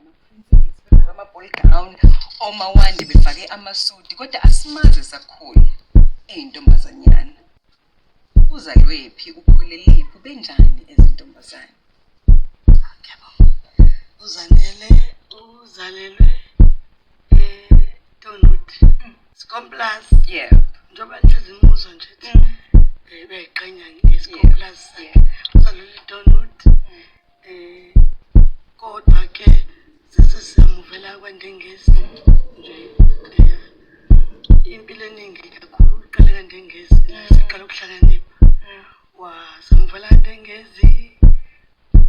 ama-princess befake ama-ball gown, omawande befake amasudi, kodwa asimazi sakhula eyintombazanyana. Uzalwephi, ukhulelephi, ubenjani ezintombazane? Uzalelwe Donut Skomplaas. Yeah. Njoba nje izimuzwa nje beyiqenya ngeSkomplaas sakhe. Uzalelwe Donut. Kodwa ke sesiyamuvela kwaNdengezi nje impilo eningi kakhulu uqale kaNdengezi siqala ukuhlakanipha. Wasamuvela kaNdengezi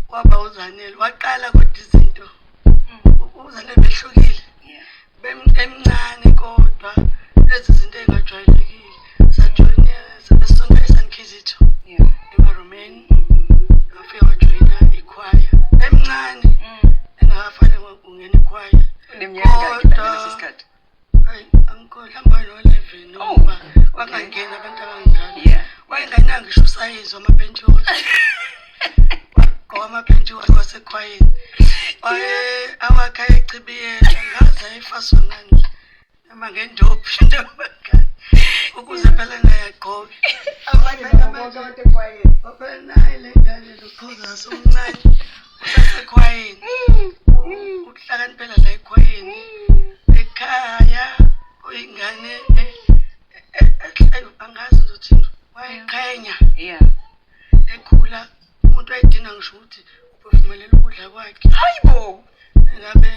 waba uZanele waqala kodwa izinto uZanele behlukile emncane kodwa lezi zinto engajwayelekile sajoyina sebesonke eSankizitho eMaromeni ngafika wajoyina ikhwaya emncane engafane ungena ikhwaya Uneminyaka ngaki ngaleso sikhathi? hayi angikholamba no11 noma wangangena abantu abanjalo wayengananga ngisho usayizi wamapentsholi wamapentsholi wasekhwayeni awakha echibiyela ngaze ayifaswa ngandla noma ngendophi ntombakani ukuze phela naye agqoke Abanye ekhwayeni. naye le ngane lokhoza somncane usasekhwayeni ukuhlakaniphela la ekhwayeni ekhaya uyingane angazi uzothini wayeqhenya ekhula umuntu wayedina ngisho ukuthi uphefumulela ukudla kwakhe. Hayibo. Ngabe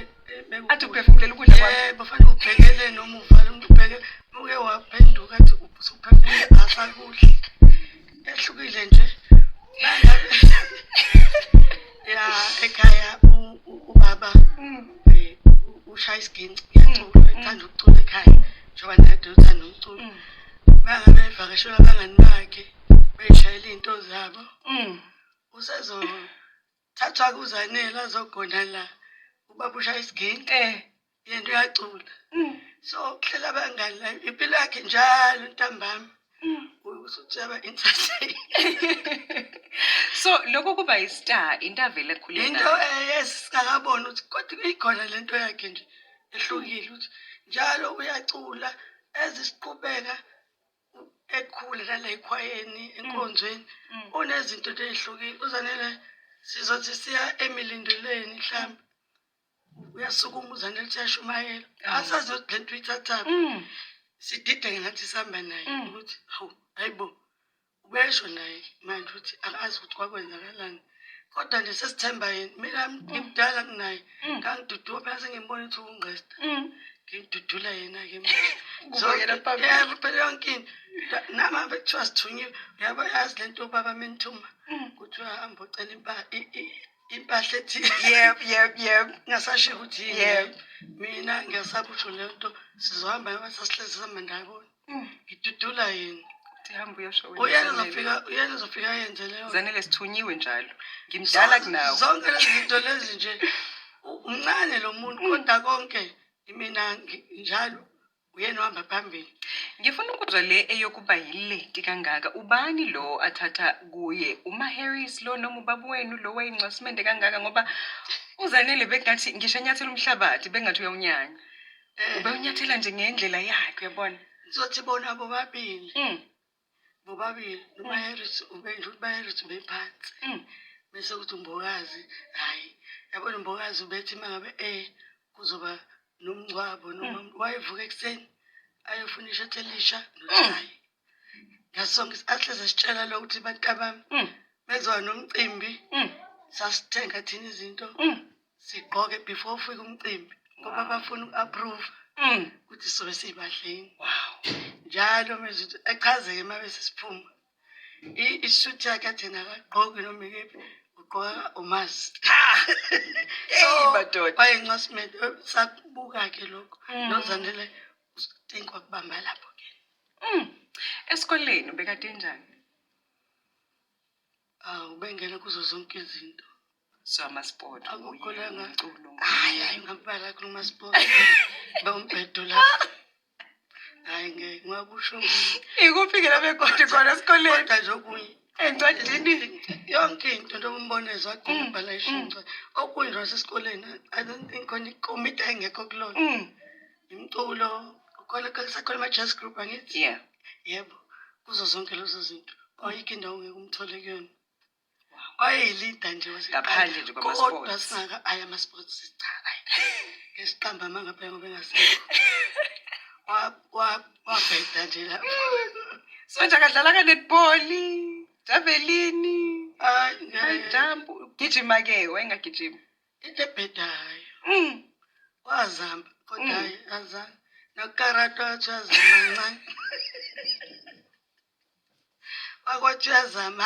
athi uphefumulela ukudla kwakhe? Bafanele ubhekele noma uvale umuntu ubheke uke waphenduka athi usuphefumula asakudla ehlukile nje nangabe ekhaya ubaba ushaya isiginci uyacula ethanda ukucula ekhaya njengoba naye uthanda ukucula mangabe evakashela abangani bakhe beyishayela izinto zabo usezothathwa kuZanele azogona la ubaba ushaya isiginci yena uyacula so kuhlela abangani la impilo yakhe njalo ntambama usuthi yaba entertain. So lokho kuba yistar into avele ekhulena into singakabona ukuthi kodwa ikhona lento yakhe nje ehlukile ukuthi njalo uyacula ezisiqhubeka ekhula la ekhwayeni enkonzweni unezinto ezihlukile uZanele sizothi siya emilindelweni mhlawumbe uyasukuma uZanele uyashumayela asazi ukuthi lento uyithatha sidide ngathi sihamba naye ukuthi hawu hayibo ubesho naye manje ukuthi akazi ukuthi kwakwenzakalani kodwa nje sesithemba yena mina ngimdala kunaye ngangiduduma phela sengimbona ukuthi ungqesta ngidudula yena ke manje kuyena phambili phela yonke into nama bekuthiwa sithunyiwe uyabo yazi lento baba menthuma ukuthi uhamba ucela impahla ethi yep ngasasho ukuthi mina ngiyasabusho lento sizohamba ngoba sasihlezi sihamba ndabona ngidudula yena hamba uyosho uyena uzofika yenze leyo Zanele sithunyiwe njalo ngimdala kunawe zonke lezi zinto lezi nje umncane lo muntu kodwa konke mina njalo uyena ohamba phambili. Ngifuna ukuzwa le eyokuba yileti kangaka ubani lo athatha kuye uMaharris lo noma ubaba wenu lo wayincwasimende kangaka ngoba uZanele bekungathi ngisho enyathela umhlabathi bengathi uyawunyanya ube unyathela nje ngendlela yakhe uyabona ngizothi bona bobabili uMaharris ubenje ukuthi uMaharris ubephansi bese kuthi umbokazi hayi yabona umbokazi ubethi mangabe kuzoba nomncwabo noma wayevuka ekseni ayofuna ishathe elisha nochayi ngasonke ahleze sitshela lo ukuthi bantabami bezwa nomcimbi sasithenga thina izinto sigqoke before ufika umcimbi ngoba bafuna uapprove ukuthi sobe sibahleni njalo manje echazeke mabese siphuma isuit yakhe athena akagqoki noma ikephi ugqoka uMazi madoda wayencwasimende sakubuka ke lokho noZanele think wakubamba lapho ke esikoleni ubekade njani ubengena kuzo zonke izinto so ama-sport akukholanga umculo hayi ngabala kuluma sport bawumbhedo lapho hayi ngeke ngakusho ikuphi ke la begodi khona esikoleni kodwa nje okunye encwadini. yonke into nto umboneza wagcina ubhala ishintsha. Okunye nje wasesikoleni, I don't think khona ikomiti engekho kulona. Imculo, kusakhona ama-jazz group angithi? Yeah. Yebo, kuzo zonke lezo zinto. Ayikho indawo ongeke umthole kuyona. Wayeyilida nje Ngaphandle nje kwama-sports. kodwa singaka ayi ama-sports cha ayi. Ngesiqamba amanga phela ngoba engasekho. Wabheda nje lapho. So nje akadlala ka-netball, javelini, Hayi high jump, gijima-ke wayengagijimi. into ebhedayo. Wazama kodwa hayi azange. Nokarate wathi uyazama kancane. Wakwathi uyazama.